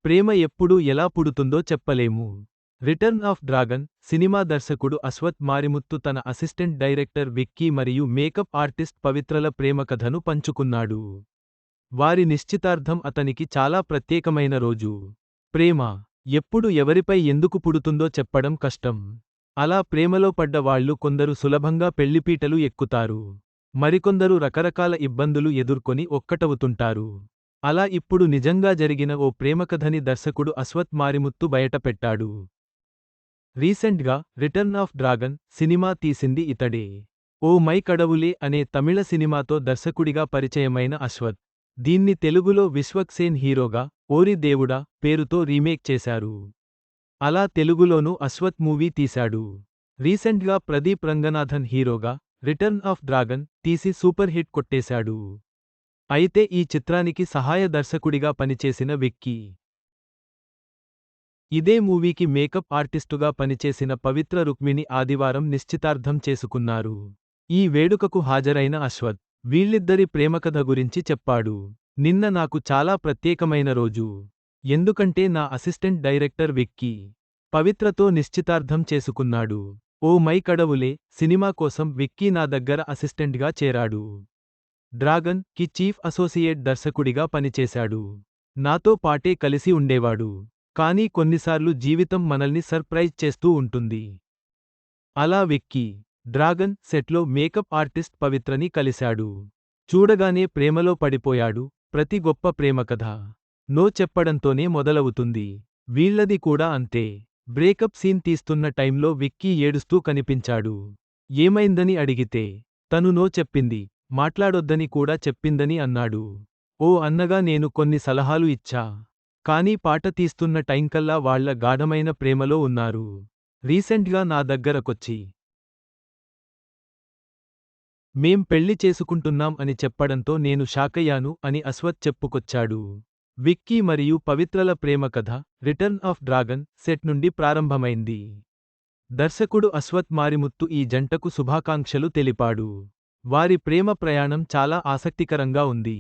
ప్రేమ ఎప్పుడు ఎలా పుడుతుందో చెప్పలేము. రిటర్న్ ఆఫ్ డ్రాగన్ సినిమా దర్శకుడు అశ్వత్ మారిముత్తు తన అసిస్టెంట్ డైరెక్టర్ విక్కీ మరియు మేకప్ ఆర్టిస్ట్ పవిత్రల ప్రేమ కథను పంచుకున్నాడు. వారి నిశ్చితార్థం అతనికి చాలా ప్రత్యేకమైన రోజు. ప్రేమ ఎప్పుడు ఎవరిపై ఎందుకు పుడుతుందో చెప్పడం కష్టం. అలా ప్రేమలో పడ్డ వాళ్ళు కొందరు సులభంగా పెళ్లిపీటలు ఎక్కుతారు. మరికొందరు రకరకాల ఇబ్బందులు ఎదుర్కొని ఒక్కటవుతుంటారు. అలా ఇప్పుడు నిజంగా జరిగిన ఓ ప్రేమకథని దర్శకుడు అశ్వత్ మారిముత్తు బయటపెట్టాడు. రీసెంట్గా రిటర్న్ ఆఫ్ డ్రాగన్ సినిమా తీసింది ఇతడే. ఓ మై కడవులే అనే తమిళ సినిమాతో దర్శకుడిగా పరిచయమైన అశ్వత్ దీన్ని తెలుగులో విశ్వక్ సేన్ హీరోగా ఓరి దేవుడా పేరుతో రీమేక్ చేశారు. అలా తెలుగులోనూ అశ్వత్ మూవీ తీశాడు. రీసెంట్గా ప్రదీప్ రంగనాథన్ హీరోగా రిటర్న్ ఆఫ్ డ్రాగన్ తీసి సూపర్ హిట్ కొట్టేశాడు. అయితే ఈ చిత్రానికి సహాయ దర్శకుడిగా పనిచేసిన విక్కీ, ఇదే మూవీకి మేకప్ ఆర్టిస్టుగా పనిచేసిన పవిత్ర రుక్మిణి ఆదివారం నిశ్చితార్థం చేసుకున్నారు. ఈ వేడుకకు హాజరైన అశ్వత్ వీళ్ళిద్దరి ప్రేమకథ గురించి చెప్పాడు. నిన్న నాకు చాలా ప్రత్యేకమైన రోజు. ఎందుకంటే నా అసిస్టెంట్ డైరెక్టర్ విక్కీ పవిత్రతో నిశ్చితార్థం చేసుకున్నాడు. ఓ మై కడవులే సినిమా కోసం విక్కీ నా దగ్గర అసిస్టెంట్గా చేరాడు. డ్రాగన్ కి చీఫ్ అసోసియేట్ దర్శకుడిగా పనిచేశాడు. నాతో పాటే కలిసి ఉండేవాడు. కానీ కొన్నిసార్లు జీవితం మనల్ని సర్ప్రైజ్ చేస్తూ ఉంటుంది. అలా విక్కీ డ్రాగన్ సెట్లో మేకప్ ఆర్టిస్ట్ పవిత్రని కలిశాడు. చూడగానే ప్రేమలో పడిపోయాడు. ప్రతి గొప్ప ప్రేమకథ నో చెప్పడంతోనే మొదలవుతుంది. వీళ్ళది కూడా అంతే. బ్రేకప్ సీన్ తీస్తున్న టైంలో విక్కీ ఏడుస్తూ కనిపించాడు. ఏమైందని అడిగితే తను నో చెప్పింది, మాట్లాడొద్దని కూడా చెప్పిందని అన్నాడు. ఓ అన్నగా నేను కొన్ని సలహాలు ఇచ్చా. కానీ పాట తీస్తున్న టైంకల్లా వాళ్ళ గాఢమైన ప్రేమలో ఉన్నారు. రీసెంట్గా నా దగ్గరకొచ్చి మేం పెళ్లి చేసుకుంటున్నాం అని చెప్పడంతో నేను షాకయ్యాను అని అశ్వత్ చెప్పుకొచ్చాడు. విక్కీ మరియు పవిత్రల ప్రేమ కథ రిటర్న్ ఆఫ్ డ్రాగన్ సెట్ నుండి ప్రారంభమైంది. దర్శకుడు అశ్వత్ మారిముత్తు ఈ జంటకు శుభాకాంక్షలు తెలిపాడు. వారి ప్రేమ ప్రయాణం చాలా ఆసక్తికరంగా ఉంది.